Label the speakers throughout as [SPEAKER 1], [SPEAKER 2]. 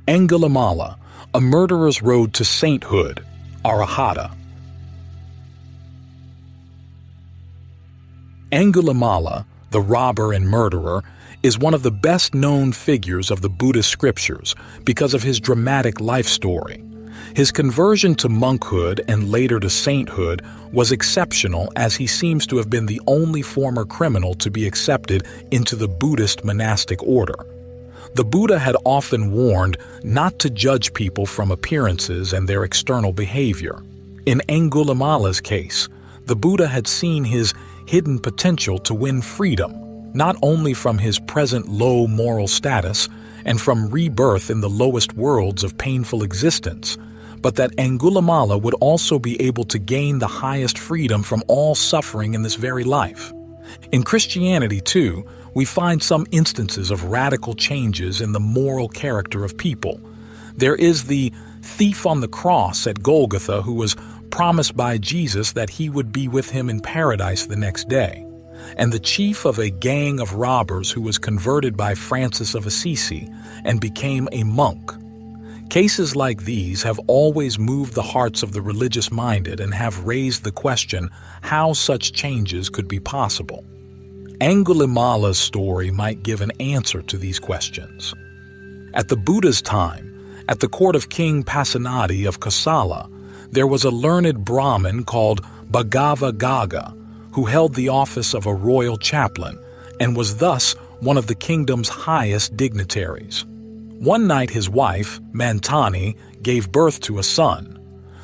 [SPEAKER 1] Angulimala, a murderer's road to sainthood, arahatta. Angulimala, the robber and murderer, is one of the best-known figures of the Buddhist scriptures because of his dramatic life story. His conversion to monkhood and later to sainthood was exceptional, as he seems to have been the only former criminal to be accepted into the Buddhist monastic order. The Buddha had often warned not to judge people from appearances and their external behavior. In Angulimala's case, the Buddha had seen his hidden potential to win freedom, not only from his present low moral status and from rebirth in the lowest worlds of painful existence, but that Angulimala would also be able to gain the highest freedom from all suffering in this very life. In Christianity, too, we find some instances of radical changes in the moral character of people. There is the thief on the cross at Golgotha who was promised by Jesus that he would be with him in paradise the next day, and the chief of a gang of robbers who was converted by Francis of Assisi and became a monk. Cases like these have always moved the hearts of the religious-minded and have raised the question how such changes could be possible. Angulimala's story might give an answer to these questions. At the Buddha's time, at the court of King Pasenadi of Kosala, there was a learned Brahmin called Bhagavagga, who held the office of a royal chaplain and was thus one of the kingdom's highest dignitaries. One night his wife, Mantani, gave birth to a son.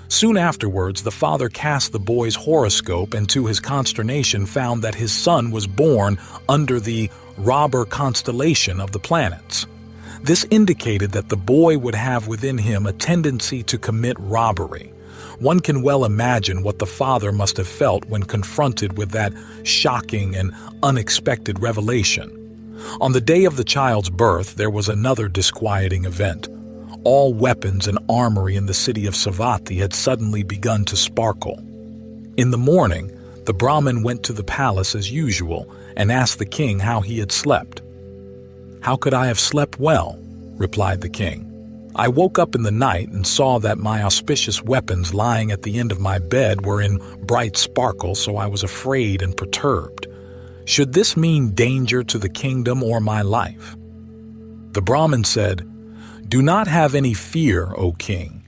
[SPEAKER 1] Soon afterwards, the father cast the boy's horoscope and to his consternation found that his son was born under the robber constellation of the planets. This indicated that the boy would have within him a tendency to commit robbery. One can well imagine what the father must have felt when confronted with that shocking and unexpected revelation. On the day of the child's birth, there was another disquieting event. All weapons and armory in the city of Savatthi had suddenly begun to sparkle. In the morning, the Brahmin went to the palace as usual and asked the king how he had slept. "How could I have slept well?" replied the king. "I woke up in the night and saw that my auspicious weapons lying at the end of my bed were in bright sparkle, so I was afraid and perturbed. Should this mean danger to the kingdom or my life?" The Brahmin said, "Do not have any fear, O king.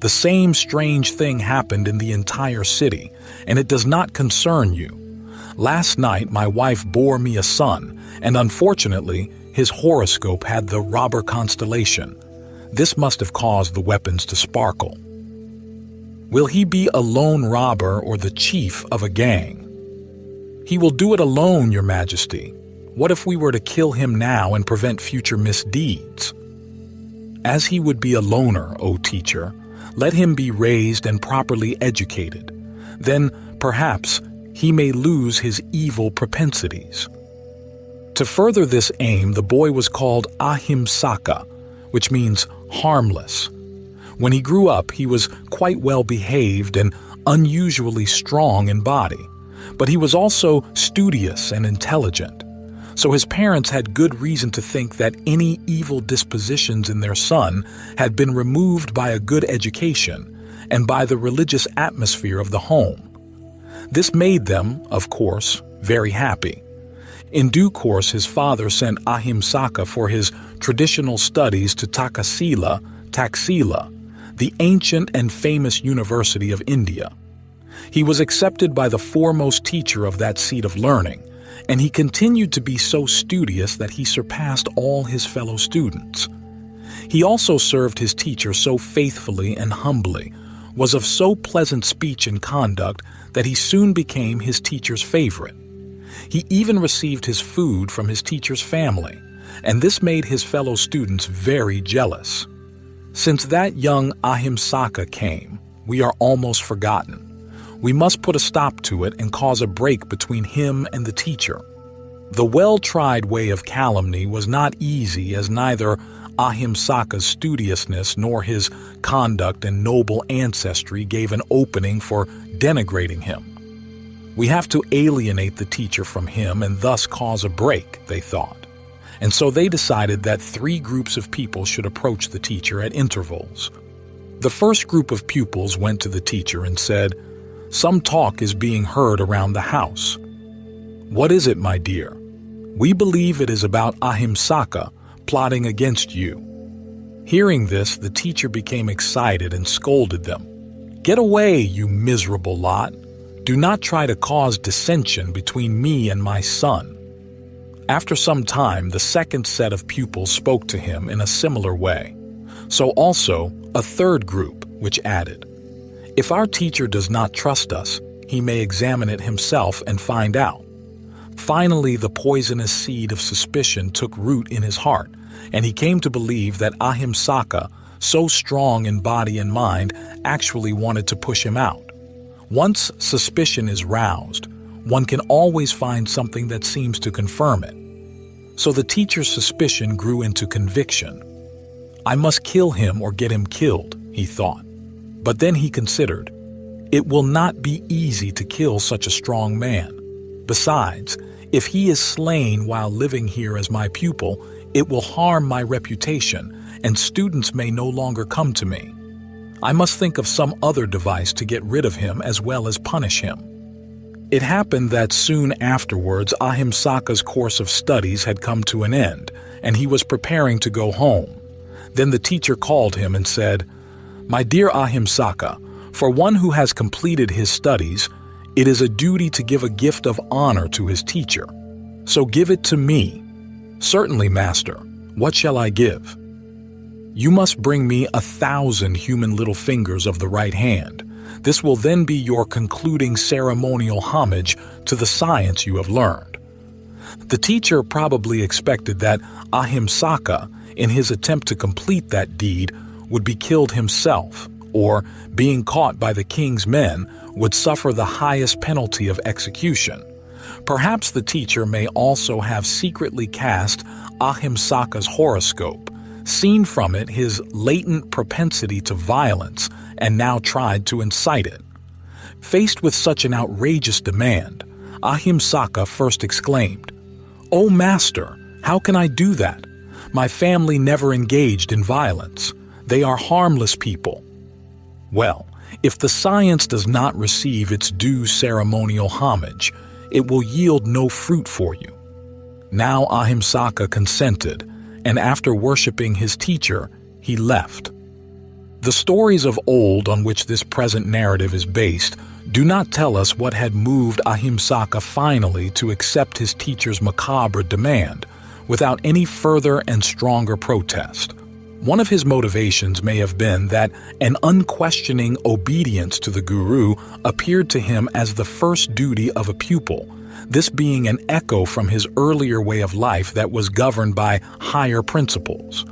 [SPEAKER 1] The same strange thing happened in the entire city, and it does not concern you. Last night my wife bore me a son, and unfortunately his horoscope had the robber constellation. This must have caused the weapons to sparkle." "Will he be a lone robber or the chief of a gang?" "He will do it alone, Your Majesty. What if we were to kill him now and prevent future misdeeds?" "As he would be a loner, O teacher, let him be raised and properly educated. Then, perhaps, he may lose his evil propensities." To further this aim, the boy was called Ahimsaka, which means harmless. When he grew up, he was quite well behaved and unusually strong in body, but he was also studious and intelligent. So his parents had good reason to think that any evil dispositions in their son had been removed by a good education and by the religious atmosphere of the home. This made them, of course, very happy. In due course, his father sent Ahimsaka for his traditional studies to Taxila, the ancient and famous university of India. He was accepted by the foremost teacher of that seat of learning, and he continued to be so studious that he surpassed all his fellow students. He also served his teacher so faithfully and humbly, was of so pleasant speech and conduct that he soon became his teacher's favorite. He even received his food from his teacher's family, and this made his fellow students very jealous. Since that young Ahimsaka came, we are almost forgotten. We must put a stop to it and cause a break between him and the teacher. The well-tried way of calumny was not easy, as neither Ahimsaka's studiousness nor his conduct and noble ancestry gave an opening for denigrating him. We have to alienate the teacher from him and thus cause a break, they thought. and so they decided that 3 groups of people should approach the teacher at intervals. The first group of pupils went to the teacher and said, "Some talk is being heard around the house." "What is it, my dear?" "We believe it is about Ahimsaka plotting against you." Hearing this, the teacher became excited and scolded them. "Get away, you miserable lot! Do not try to cause dissension between me and my son." After some time, the second set of pupils spoke to him in a similar way. So also a third group, which added, "If our teacher does not trust us, he may examine it himself and find out." Finally, the poisonous seed of suspicion took root in his heart, and he came to believe that Ahimsaka, so strong in body and mind, actually wanted to push him out. Once suspicion is roused, one can always find something that seems to confirm it. So the teacher's suspicion grew into conviction. "I must kill him or get him killed," he thought. But then he considered, "It will not be easy to kill such a strong man. Besides, if he is slain while living here as my pupil, it will harm my reputation, and students may no longer come to me. I must think of some other device to get rid of him as well as punish him." It happened that soon afterwards Ahimsaka's course of studies had come to an end, and he was preparing to go home. Then the teacher called him and said, "My dear Ahimsaka, for one who has completed his studies, it is a duty to give a gift of honor to his teacher. So give it to me." "Certainly, master. What shall I give?" "You must bring me 1,000 human little fingers of the right hand. This will then be your concluding ceremonial homage to the science you have learned." The teacher probably expected that Ahimsaka, in his attempt to complete that deed, would be killed himself, or, being caught by the king's men, would suffer the highest penalty of execution. Perhaps the teacher may also have secretly cast Ahimsaka's horoscope, seen from it his latent propensity to violence, and now tried to incite it. Faced with such an outrageous demand, Ahimsaka first exclaimed, "Oh, master, how can I do that? My family never engaged in violence. They are harmless people." Well, if the science does not receive its due ceremonial homage, it will yield no fruit for you. Now Ahimsaka consented, and after worshipping his teacher, he left. The stories of old on which this present narrative is based do not tell us what had moved Ahimsaka finally to accept his teacher's macabre demand, without any further and stronger protest. One of his motivations may have been that an unquestioning obedience to the guru appeared to him as the first duty of a pupil, this being an echo from his earlier way of life that was governed by higher principles.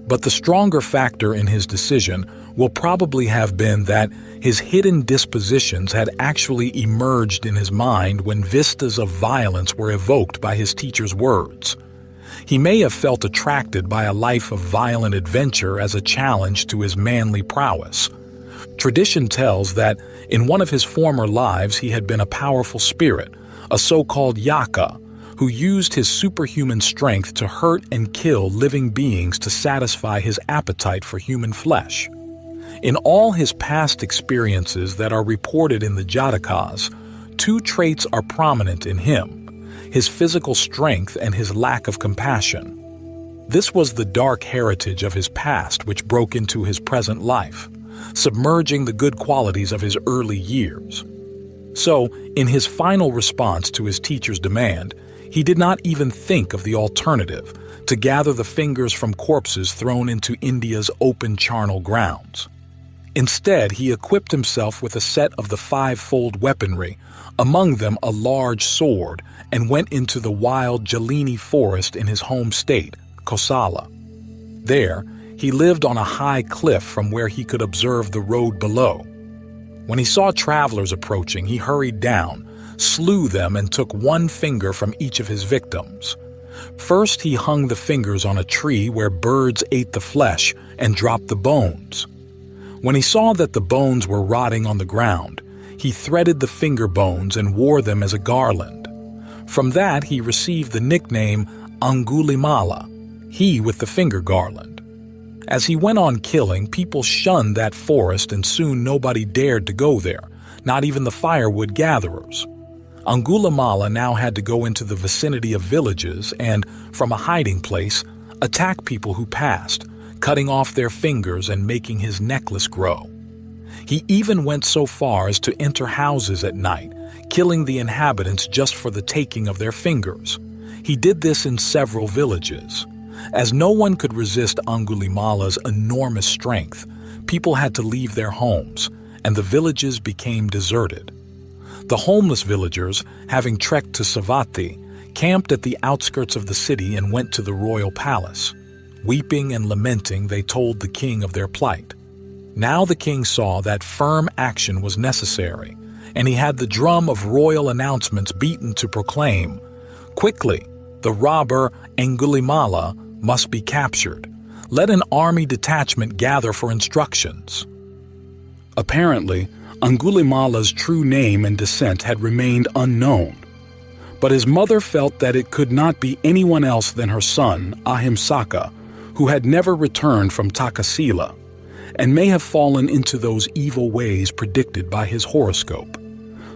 [SPEAKER 1] But the stronger factor in his decision will probably have been that his hidden dispositions had actually emerged in his mind when vistas of violence were evoked by his teacher's words. He may have felt attracted by a life of violent adventure as a challenge to his manly prowess. Tradition tells that in one of his former lives he had been a powerful spirit, a so-called yaka, who used his superhuman strength to hurt and kill living beings to satisfy his appetite for human flesh. In all his past experiences that are reported in the Jatakas, 2 traits are prominent in him: his physical strength and his lack of compassion. This was the dark heritage of his past which broke into his present life, submerging the good qualities of his early years. So, in his final response to his teacher's demand, he did not even think of the alternative, to gather the fingers from corpses thrown into India's open charnel grounds. Instead, he equipped himself with a set of the 5-fold weaponry, among them a large sword, and went into the wild Jalini forest in his home state, Kosala. There, he lived on a high cliff from where he could observe the road below. When he saw travelers approaching, he hurried down, slew them, and took 1 finger from each of his victims. First, he hung the fingers on a tree where birds ate the flesh and dropped the bones. When he saw that the bones were rotting on the ground, he threaded the finger bones and wore them as a garland. From that, he received the nickname Angulimala, he with the finger garland. As he went on killing, people shunned that forest and soon nobody dared to go there, not even the firewood gatherers. Angulimala now had to go into the vicinity of villages and, from a hiding place, attack people who passed, cutting off their fingers and making his necklace grow. He even went so far as to enter houses at night, killing the inhabitants just for the taking of their fingers. He did this in several villages. As no one could resist Angulimala's enormous strength, people had to leave their homes, and the villages became deserted. The homeless villagers, having trekked to Savatthi, camped at the outskirts of the city and went to the royal palace. Weeping and lamenting, they told the king of their plight. Now the king saw that firm action was necessary, and he had the drum of royal announcements beaten to proclaim, "Quickly, the robber Angulimala must be captured. Let an army detachment gather for instructions." Apparently, Angulimala's true name and descent had remained unknown, but his mother felt that it could not be anyone else than her son, Ahimsaka, who had never returned from Takasila, and may have fallen into those evil ways predicted by his horoscope.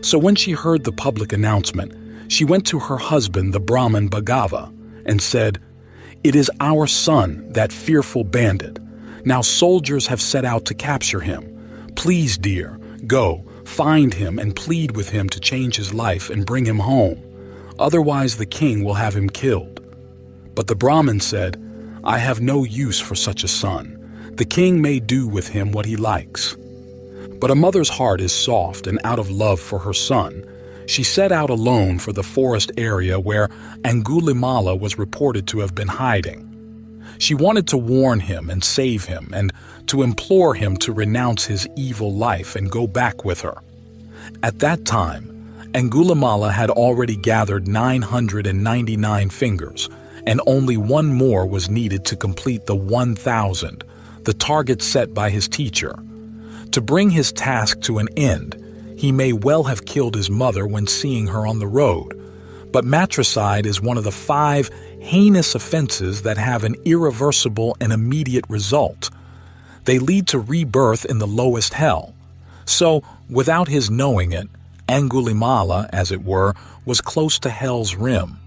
[SPEAKER 1] So when she heard the public announcement, she went to her husband, the Brahmin Bhagava, and said, "It is our son, that fearful bandit. Now soldiers have set out to capture him. Please, dear, go, find him and plead with him to change his life and bring him home. Otherwise the king will have him killed." But the Brahmin said, "I have no use for such a son. The king may do with him what he likes." But a mother's heart is soft, and out of love for her son, she set out alone for the forest area where Angulimala was reported to have been hiding. She wanted to warn him and save him, and to implore him to renounce his evil life and go back with her. At that time, Angulimala had already gathered 999 fingers, and only one more was needed to complete the 1,000, the target set by his teacher. To bring his task to an end, he may well have killed his mother when seeing her on the road, but matricide is one of the 5 heinous offenses that have an irreversible and immediate result. They lead to rebirth in the lowest hell. So, without his knowing it, Angulimala, as it were, was close to hell's rim.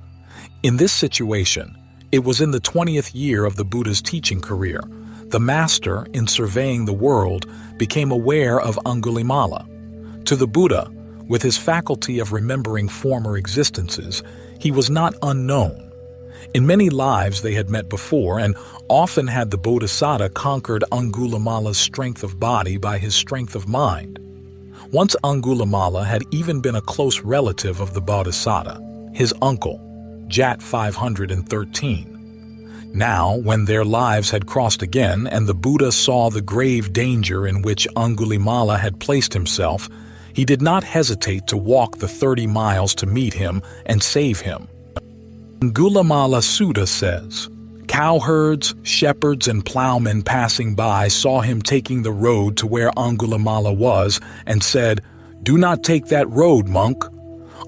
[SPEAKER 1] In this situation, it was in the 20th year of the Buddha's teaching career. The master, in surveying the world, became aware of Angulimala. To the Buddha, with his faculty of remembering former existences, he was not unknown. In many lives they had met before, and often had the Bodhisattva conquered Angulimala's strength of body by his strength of mind. Once Angulimala had even been a close relative of the Bodhisattva, his uncle, Jat 513. Now, when their lives had crossed again and the Buddha saw the grave danger in which Angulimala had placed himself, he did not hesitate to walk the 30 miles to meet him and save him. Angulimala Sutta says, "Cowherds, shepherds, and plowmen passing by saw him taking the road to where Angulimala was and said, 'Do not take that road, monk.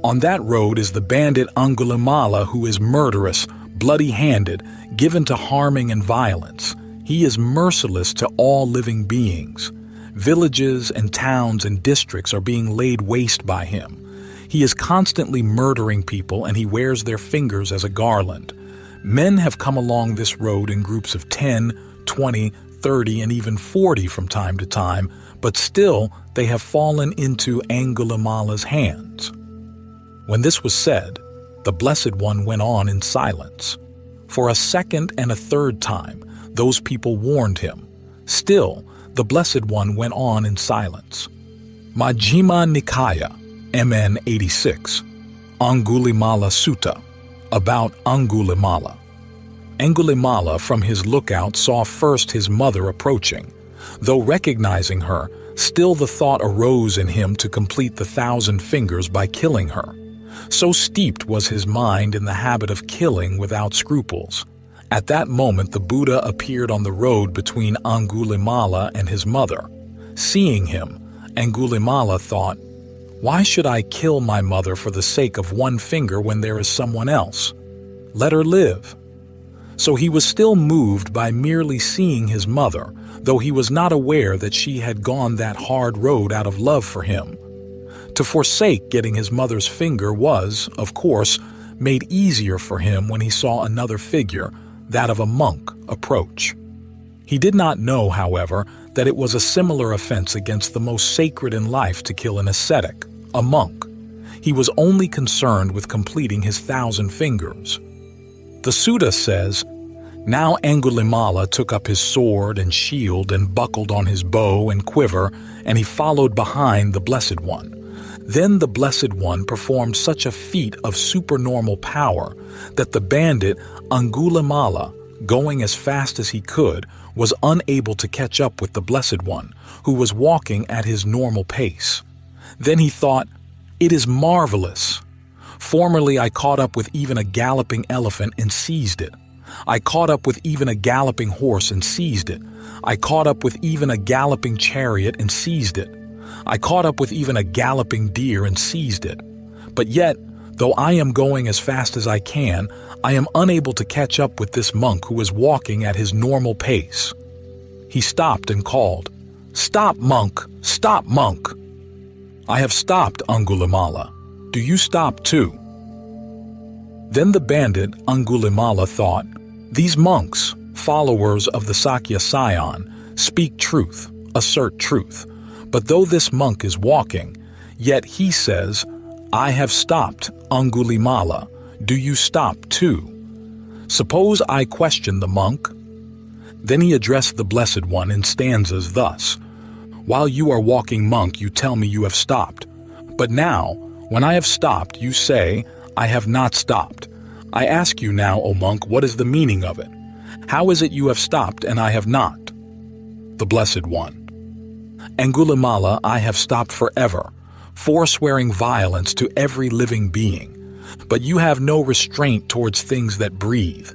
[SPEAKER 1] On that road is the bandit Angulimala, who is murderous, bloody-handed, given to harming and violence. He is merciless to all living beings. Villages and towns and districts are being laid waste by him. He is constantly murdering people, and he wears their fingers as a garland. Men have come along this road in groups of 10, 20, 30, and even 40 from time to time, but still they have fallen into Angulimala's hands." When this was said, the Blessed One went on in silence. For a second and a third time, those people warned him. Still, the Blessed One went on in silence. Majjhima Nikaya, MN 86, Angulimala Sutta, about Angulimala. Angulimala from his lookout saw first his mother approaching. Though recognizing her, still the thought arose in him to complete the 1,000 fingers by killing her. So steeped was his mind in the habit of killing without scruples. At that moment the Buddha appeared on the road between Angulimala and his mother. Seeing him, Angulimala thought, "Why should I kill my mother for the sake of one finger when there is someone else? Let her live." So he was still moved by merely seeing his mother, though he was not aware that she had gone that hard road out of love for him. To forsake getting his mother's finger was, of course, made easier for him when he saw another figure, that of a monk, approach. He did not know, however, that it was a similar offense against the most sacred in life to kill an ascetic, a monk. He was only concerned with completing his 1,000 fingers. The sutta says, "Now Angulimala took up his sword and shield and buckled on his bow and quiver, and he followed behind the Blessed One. Then the Blessed One performed such a feat of supernormal power that the bandit Angulimala, going as fast as he could, was unable to catch up with the Blessed One, who was walking at his normal pace. Then he thought, 'It is marvelous. Formerly I caught up with even a galloping elephant and seized it. I caught up with even a galloping horse and seized it. I caught up with even a galloping chariot and seized it. I caught up with even a galloping deer and seized it. But yet, though I am going as fast as I can, I am unable to catch up with this monk who is walking at his normal pace.' He stopped and called, 'Stop, monk! Stop, monk!' 'I have stopped, Angulimala. Do you stop too?' Then the bandit Angulimala thought, 'These monks, followers of the Sakya Scion, speak truth, assert truth. But though this monk is walking, yet he says, "I have stopped, Angulimala. Do you stop too?" Suppose I question the monk?' Then he addressed the Blessed One in stanzas thus, 'While you are walking, monk, you tell me you have stopped. But now, when I have stopped, you say, I have not stopped. I ask you now, O monk, what is the meaning of it? How is it you have stopped and I have not?' The Blessed One, 'Angulimala, I have stopped forever, forswearing violence to every living being. But you have no restraint towards things that breathe.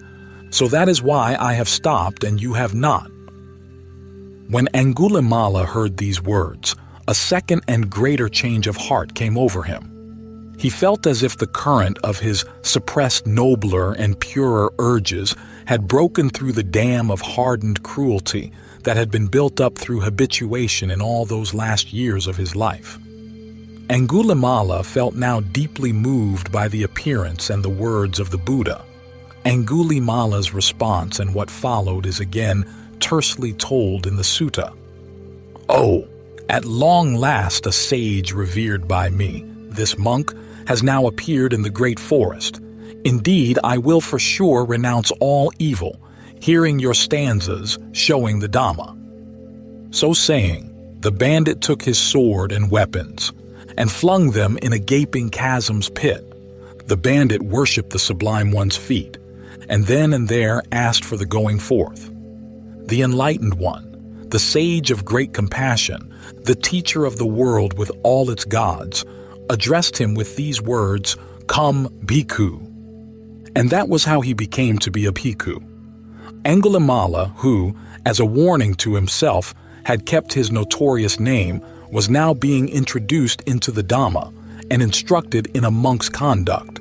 [SPEAKER 1] So that is why I have stopped and you have not.' When Angulimala heard these words, a second and greater change of heart came over him. He felt as if the current of his suppressed nobler and purer urges had broken through the dam of hardened cruelty that had been built up through habituation in all those last years of his life. Angulimala felt now deeply moved by the appearance and the words of the Buddha. Angulimala's response and what followed is again tersely told in the sutta. 'Oh, at long last a sage revered by me, this monk, has now appeared in the great forest. Indeed, I will for sure renounce all evil, hearing your stanzas showing the Dhamma.' So saying, the bandit took his sword and weapons, and flung them in a gaping chasm's pit. The bandit worshipped the Sublime One's feet, and then and there asked for the going forth. The Enlightened One, the sage of great compassion, the teacher of the world with all its gods, addressed him with these words, 'Come, bhikkhu.' And that was how he became to be a bhikkhu. Angulimala, who, as a warning to himself, had kept his notorious name, was now being introduced into the Dhamma and instructed in a monk's conduct.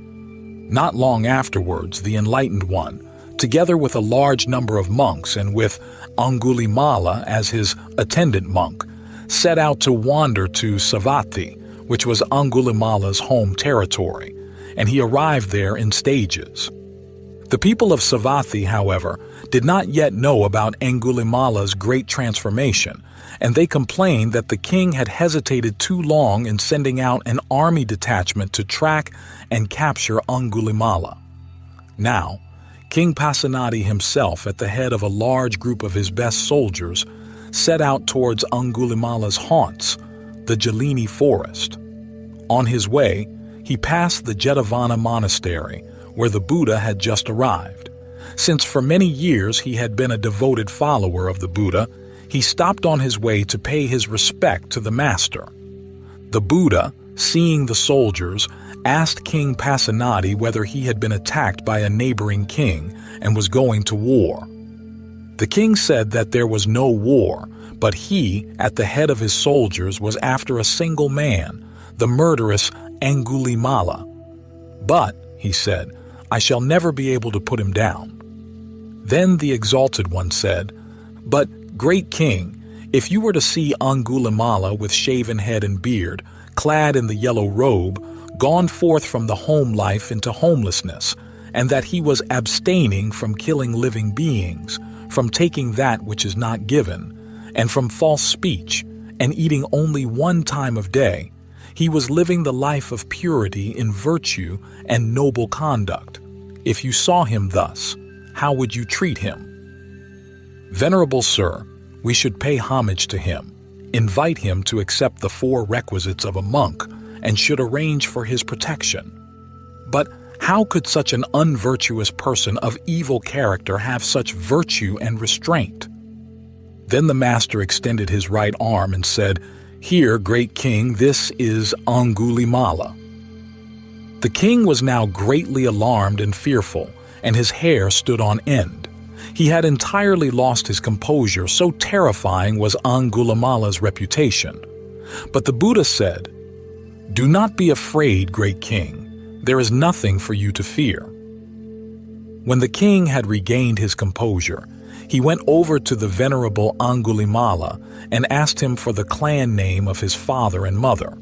[SPEAKER 1] Not long afterwards, the Enlightened One, together with a large number of monks and with Angulimala as his attendant monk, set out to wander to Savatthi, which was Angulimala's home territory, and he arrived there in stages. The people of Savatthi, however, did not yet know about Angulimala's great transformation, and they complained that the king had hesitated too long in sending out an army detachment to track and capture Angulimala. Now, King Pasenadi himself, at the head of a large group of his best soldiers, set out towards Angulimala's haunts, the Jalini forest. On his way, he passed the Jetavana monastery, where the Buddha had just arrived. Since for many years he had been a devoted follower of the Buddha, he stopped on his way to pay his respect to the master. The Buddha, seeing the soldiers, asked King Pasenadi whether he had been attacked by a neighboring king and was going to war. The king said that there was no war, but he, at the head of his soldiers, was after a single man, the murderous Angulimala. "But," he said, "I shall never be able to put him down." Then the Exalted One said, "But, great king, if you were to see Angulimala with shaven head and beard, clad in the yellow robe, gone forth from the home life into homelessness, and that he was abstaining from killing living beings, from taking that which is not given, and from false speech, and eating only one time of day, he was living the life of purity in virtue and noble conduct. If you saw him thus, how would you treat him? Venerable sir, we should pay homage to him, invite him to accept the 4 requisites of a monk, and should arrange for his protection. But how could such an unvirtuous person of evil character have such virtue and restraint?" Then the master extended his right arm and said, "Here, great king, this is Angulimala." The king was now greatly alarmed and fearful, and his hair stood on end. He had entirely lost his composure, so terrifying was Angulimala's reputation. But the Buddha said, "Do not be afraid, great king. There is nothing for you to fear." When the king had regained his composure, he went over to the venerable Angulimala and asked him for the clan name of his father and mother.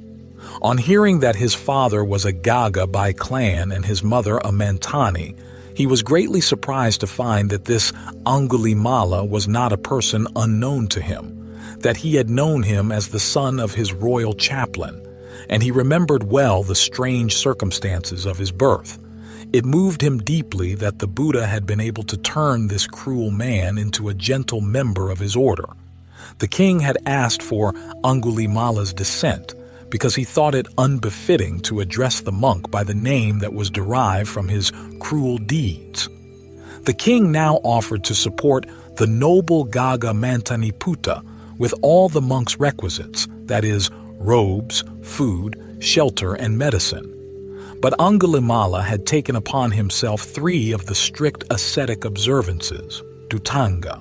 [SPEAKER 1] On hearing that his father was a Gaga by clan and his mother a Mantani, he was greatly surprised to find that this Angulimala was not a person unknown to him, that he had known him as the son of his royal chaplain, and he remembered well the strange circumstances of his birth. It moved him deeply that the Buddha had been able to turn this cruel man into a gentle member of his order. The king had asked for Angulimala's descent because he thought it unbefitting to address the monk by the name that was derived from his cruel deeds. The king now offered to support the noble Gaga Mantaniputta with all the monk's requisites, that is, robes, food, shelter, and medicine. But Angulimala had taken upon himself 3 of the strict ascetic observances, Dutanga.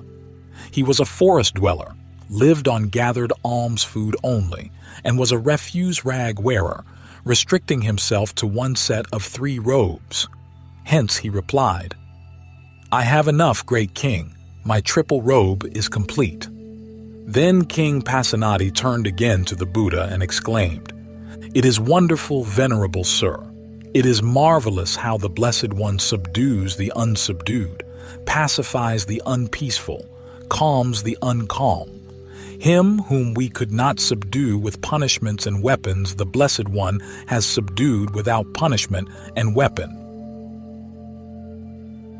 [SPEAKER 1] He was a forest dweller, lived on gathered alms food only, and was a refuse rag wearer, restricting himself to one set of 3 robes. Hence he replied, "I have enough, great king. My triple robe is complete." Then King Pasenadi turned again to the Buddha and exclaimed, "It is wonderful, venerable sir. It is marvelous how the Blessed One subdues the unsubdued, pacifies the unpeaceful, calms the uncalm. Him whom we could not subdue with punishments and weapons, the Blessed One has subdued without punishment and weapon."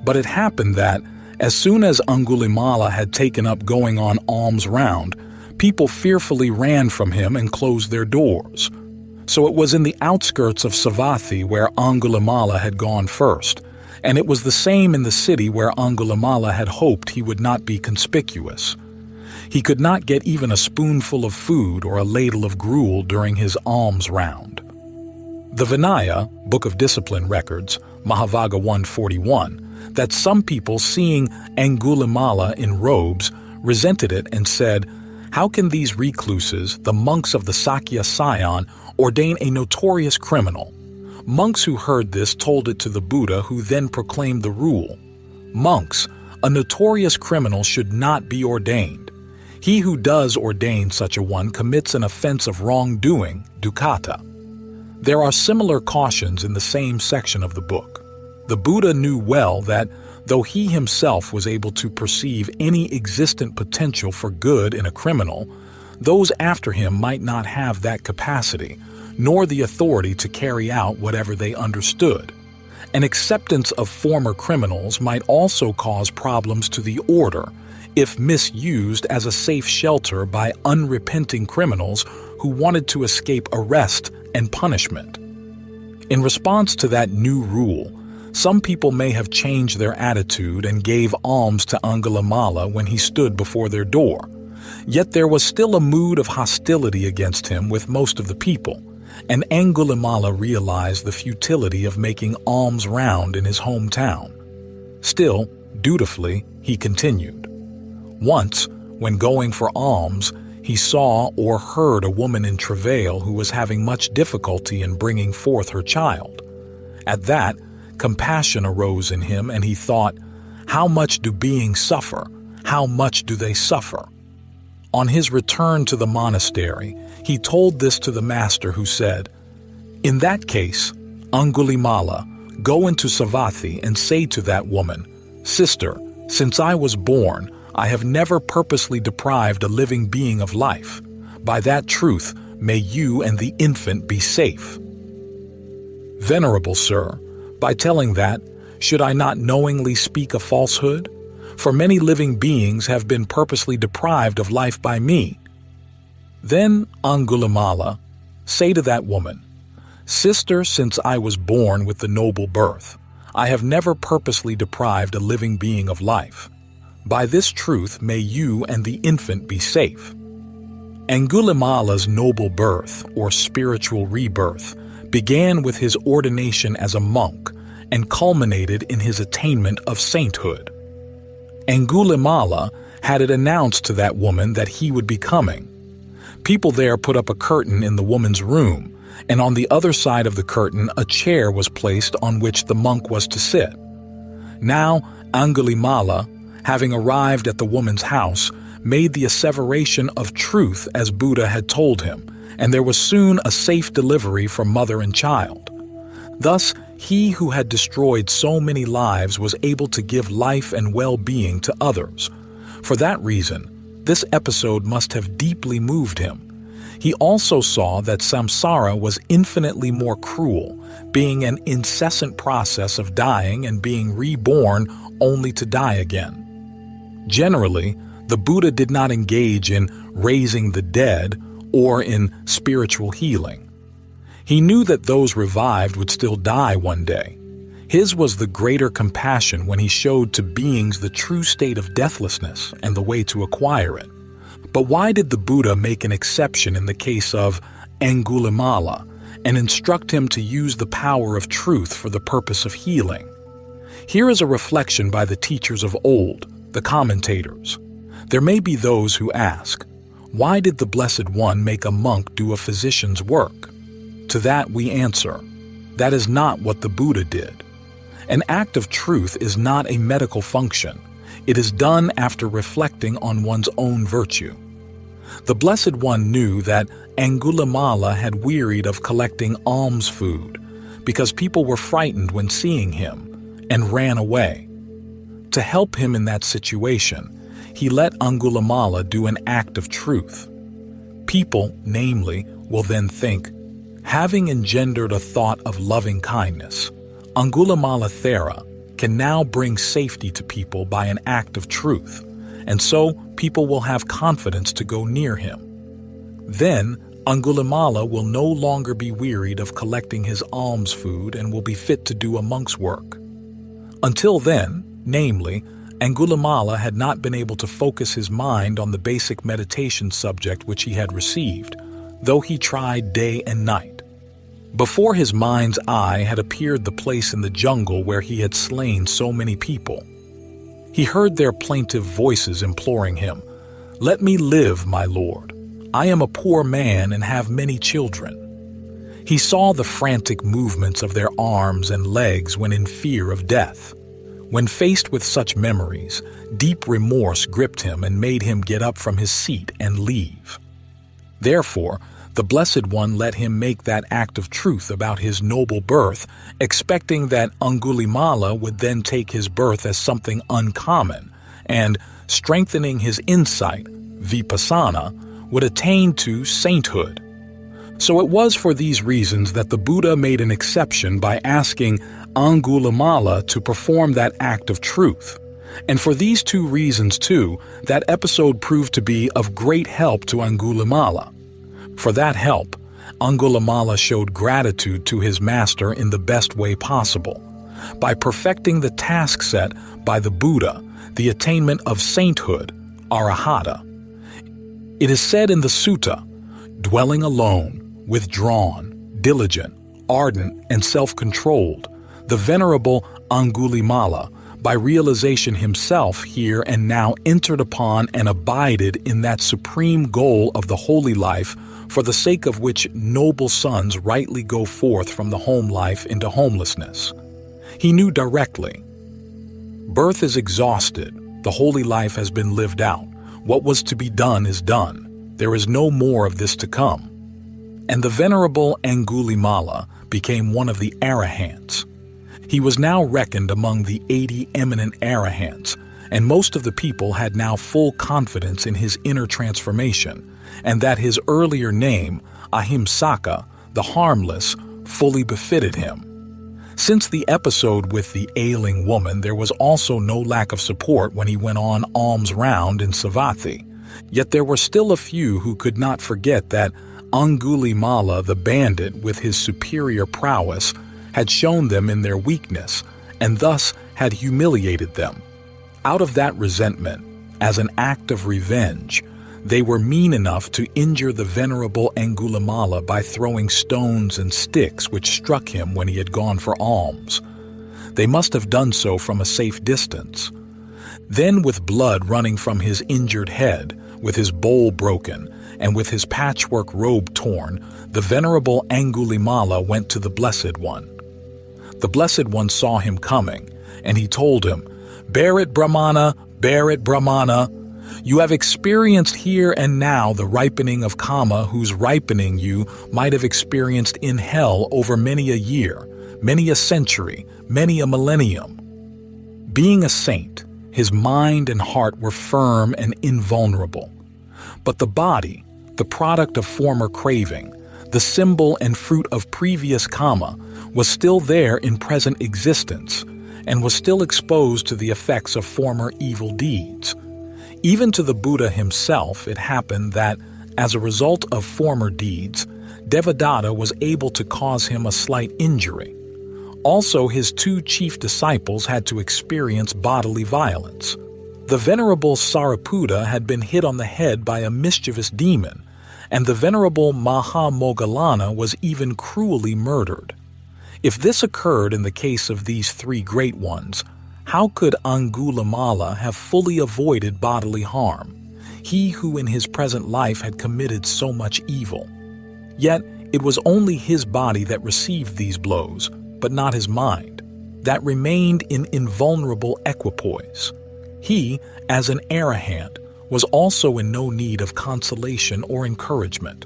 [SPEAKER 1] But it happened that, as soon as Angulimala had taken up going on alms round, people fearfully ran from him and closed their doors. So it was in the outskirts of Savatthi where Angulimala had gone first, and it was the same in the city where Angulimala had hoped he would not be conspicuous. He could not get even a spoonful of food or a ladle of gruel during his alms round. The Vinaya, Book of Discipline records, Mahavagga 141, that some people seeing Angulimala in robes resented it and said, "How can these recluses, the monks of the Sakya Sion, ordain a notorious criminal?" Monks who heard this told it to the Buddha, who then proclaimed the rule, "Monks, a notorious criminal should not be ordained. He who does ordain such a one commits an offense of wrongdoing, dukkata." There are similar cautions in the same section of the book. The Buddha knew well that, though he himself was able to perceive any existent potential for good in a criminal, those after him might not have that capacity, nor the authority to carry out whatever they understood. An acceptance of former criminals might also cause problems to the order, if misused as a safe shelter by unrepenting criminals who wanted to escape arrest and punishment. In response to that new rule, some people may have changed their attitude and gave alms to Angulimala when he stood before their door. Yet there was still a mood of hostility against him with most of the people, and Angulimala realized the futility of making alms round in his hometown. Still, dutifully, he continued. Once, when going for alms, he saw or heard a woman in travail who was having much difficulty in bringing forth her child. At that, compassion arose in him, and he thought, How much do beings suffer? How much do they suffer? On his return to the monastery, he told this to the master, who said, "In that case, Angulimala, go into Savatthi and say to that woman, 'Sister, since I was born, I have never purposely deprived a living being of life. By that truth, may you and the infant be safe.'" Venerable sir, by telling that, should I not knowingly speak a falsehood? For many living beings have been purposely deprived of life by me. Then, Angulimala, say to that woman, "Sister, since I was born with the noble birth, I have never purposely deprived a living being of life. By this truth may you and the infant be safe." Angulimala's noble birth, or spiritual rebirth, began with his ordination as a monk and culminated in his attainment of sainthood. Angulimala had it announced to that woman that he would be coming. People there put up a curtain in the woman's room, and on the other side of the curtain a chair was placed on which the monk was to sit. Now Angulimala, having arrived at the woman's house, made the asseveration of truth as Buddha had told him, and there was soon a safe delivery for mother and child. Thus, he who had destroyed so many lives was able to give life and well-being to others. For that reason, this episode must have deeply moved him. He also saw that samsara was infinitely more cruel, being an incessant process of dying and being reborn only to die again. Generally, the Buddha did not engage in raising the dead or in spiritual healing. He knew that those revived would still die one day. His was the greater compassion when he showed to beings the true state of deathlessness and the way to acquire it. But why did the Buddha make an exception in the case of Angulimala and instruct him to use the power of truth for the purpose of healing? Here is a reflection by the teachers of old, the commentators. There may be those who ask, why did the Blessed One make a monk do a physician's work? To that we answer, that is not what the Buddha did. An act of truth is not a medical function. It is done after reflecting on one's own virtue. The Blessed One knew that Angulimala had wearied of collecting alms food because people were frightened when seeing him and ran away. To help him in that situation, he let Angulimala do an act of truth. People, namely, will then think, having engendered a thought of loving kindness, Angulimala Thera can now bring safety to people by an act of truth, and so people will have confidence to go near him. Then Angulimala will no longer be wearied of collecting his alms food and will be fit to do a monk's work. Until then, namely, Angulimala had not been able to focus his mind on the basic meditation subject which he had received, though he tried day and night. Before his mind's eye had appeared the place in the jungle where he had slain so many people. He heard their plaintive voices imploring him, "Let me live, my lord. I am a poor man and have many children." He saw the frantic movements of their arms and legs when in fear of death. When faced with such memories, deep remorse gripped him and made him get up from his seat and leave. Therefore, the Blessed One let him make that act of truth about his noble birth, expecting that Angulimala would then take his birth as something uncommon, and, strengthening his insight, vipassana, would attain to sainthood. So it was for these reasons that the Buddha made an exception by asking Angulimala to perform that act of truth. And for these two reasons, too, that episode proved to be of great help to Angulimala. For that help, Angulimala showed gratitude to his master in the best way possible, by perfecting the task set by the Buddha, the attainment of sainthood, arahatta. It is said in the sutta, dwelling alone, withdrawn, diligent, ardent, and self-controlled, the venerable Angulimala, by realization himself here and now entered upon and abided in that supreme goal of the holy life for the sake of which noble sons rightly go forth from the home life into homelessness. He knew directly. Birth is exhausted. The holy life has been lived out. What was to be done is done. There is no more of this to come. And the venerable Angulimala became one of the Arahants. He was now reckoned among the 80 eminent Arahants, and most of the people had now full confidence in his inner transformation, and that his earlier name, Ahimsaka, the harmless, fully befitted him. Since the episode with the ailing woman, there was also no lack of support when he went on alms round in Savatthi. Yet there were still a few who could not forget that Angulimala the bandit, with his superior prowess, had shown them in their weakness, and thus had humiliated them. Out of that resentment, as an act of revenge, they were mean enough to injure the venerable Angulimala by throwing stones and sticks which struck him when he had gone for alms. They must have done so from a safe distance. Then, with blood running from his injured head, with his bowl broken, and with his patchwork robe torn, the venerable Angulimala went to the Blessed One. The Blessed One saw him coming, and he told him, "Bear it, Brahmana, bear it, Brahmana. You have experienced here and now the ripening of Kama, whose ripening you might have experienced in hell over many a year, many a century, many a millennium." Being a saint, his mind and heart were firm and invulnerable. But the body, the product of former craving, the symbol and fruit of previous Kama, was still there in present existence, and was still exposed to the effects of former evil deeds. Even to the Buddha himself, it happened that, as a result of former deeds, Devadatta was able to cause him a slight injury. Also, his two chief disciples had to experience bodily violence. The venerable Sariputta had been hit on the head by a mischievous demon, and the venerable Mahamoggallana was even cruelly murdered. If this occurred in the case of these three great ones, how could Angulimala have fully avoided bodily harm, he who in his present life had committed so much evil? Yet it was only his body that received these blows, but not his mind, that remained in invulnerable equipoise. He, as an arahant, was also in no need of consolation or encouragement.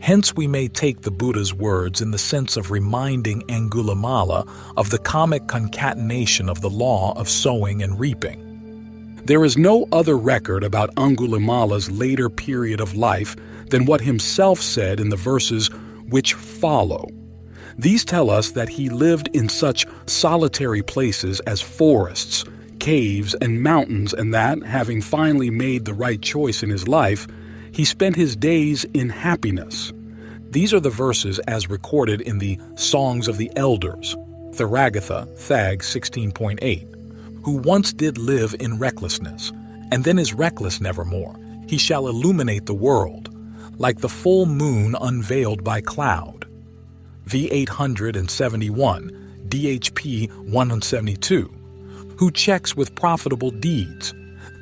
[SPEAKER 1] Hence we may take the Buddha's words in the sense of reminding Angulimala of the karmic concatenation of the law of sowing and reaping. There is no other record about Angulimala's later period of life than what himself said in the verses which follow. These tell us that he lived in such solitary places as forests, caves, and mountains, and that, having finally made the right choice in his life, he spent his days in happiness. These are the verses as recorded in the Songs of the Elders, Theragatha, Thag 16.8, who once did live in recklessness, and then is reckless nevermore. He shall illuminate the world, like the full moon unveiled by cloud. V871, DHP 172, who checks with profitable deeds.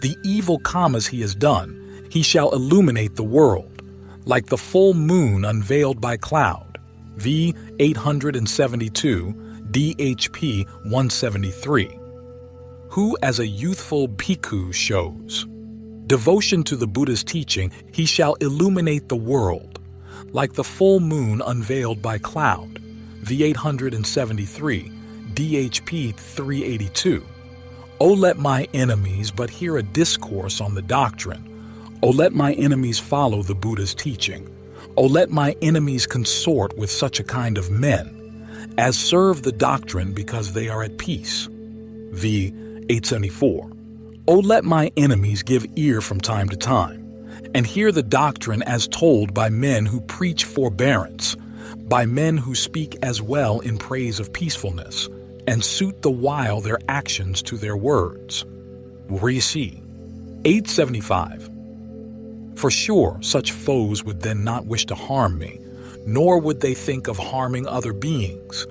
[SPEAKER 1] The evil kamas he has done, he shall illuminate the world, like the full moon unveiled by cloud. V872, DHP 173, who as a youthful bhikkhu shows. Devotion to the Buddha's teaching, he shall illuminate the world, like the full moon unveiled by cloud. V873, DHP 382. O let my enemies but hear a discourse on the doctrine. O let my enemies follow the Buddha's teaching. O let my enemies consort with such a kind of men, as serve the doctrine because they are at peace. V. 874. O let my enemies give ear from time to time, and hear the doctrine as told by men who preach forbearance, by men who speak as well in praise of peacefulness, and suit the while their actions to their words. Rishi. 875. For sure, such foes would then not wish to harm me, nor would they think of harming other beings.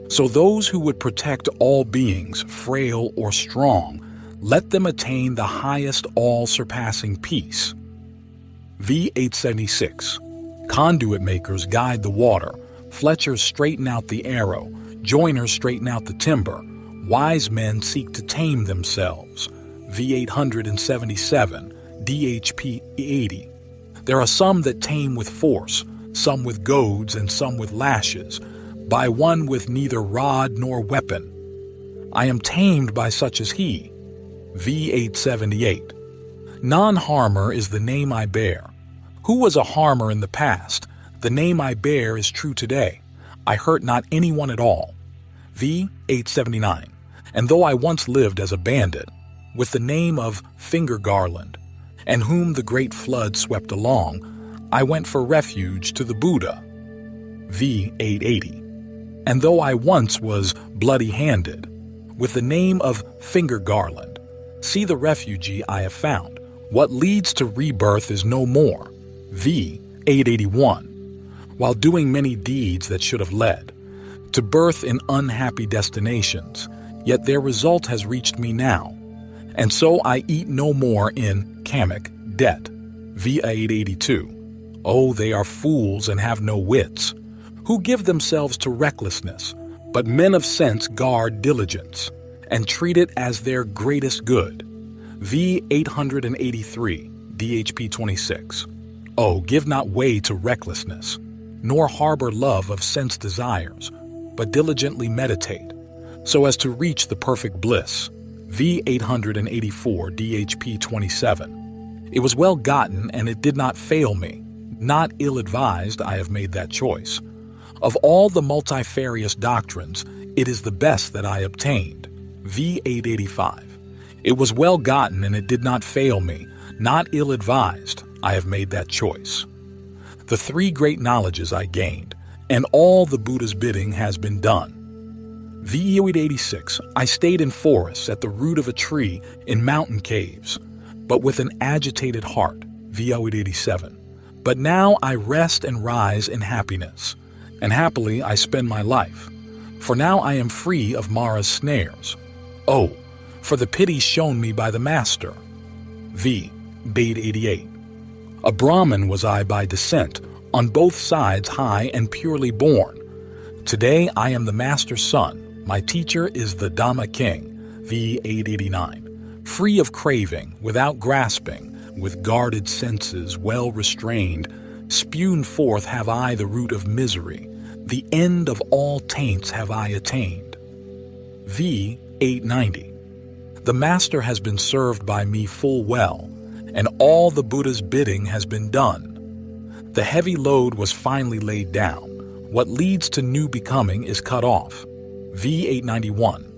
[SPEAKER 1] So those who would protect all beings, frail or strong, let them attain the highest all-surpassing peace. V876. Conduit makers guide the water, fletchers straighten out the arrow, joiners straighten out the timber, Wise men seek to tame themselves. V877, DHP 80. There are some that tame with force, some with goads and some with lashes, by one with neither rod nor weapon. I am tamed by such as he. V878. Non-harmer is the name I bear. Who was a harmer in the past? The name I bear is true today. I hurt not anyone at all. V879. And though I once lived as a bandit, with the name of Finger Garland, and whom the great flood swept along, I went for refuge to the Buddha. V880. And though I once was bloody-handed, with the name of Finger Garland, see the refugee I have found. What leads to rebirth is no more. V881. While doing many deeds that should have led to birth in unhappy destinations, yet their result has reached me now. And so I eat no more in kamic debt. V882. Oh, they are fools and have no wits, who give themselves to recklessness, but men of sense guard diligence, and treat it as their greatest good. V883, DHP 26. Oh, give not way to recklessness, nor harbor love of sense desires, but diligently meditate, so as to reach the perfect bliss. V884, DHP 27. It was well gotten, and it did not fail me. Not ill-advised, I have made that choice. Of all the multifarious doctrines, it is the best that I obtained. V885. It was well gotten, and it did not fail me. Not ill-advised, I have made that choice. The three great knowledges I gained, and all the Buddha's bidding has been done. V886. I stayed in forests at the root of a tree, in mountain caves, but with an agitated heart. V887. But now I rest and rise in happiness, and happily I spend my life. For now I am free of Mara's snares. Oh, for the pity shown me by the Master. V888. A Brahmin was I by descent, on both sides high and purely born. Today I am the Master's son. My teacher is the Dhamma King. V889. Free of craving, without grasping, with guarded senses well restrained, spewed forth have I the root of misery. The end of all taints have I attained. V890. The Master has been served by me full well, and all the Buddha's bidding has been done. The heavy load was finally laid down. What leads to new becoming is cut off. V891.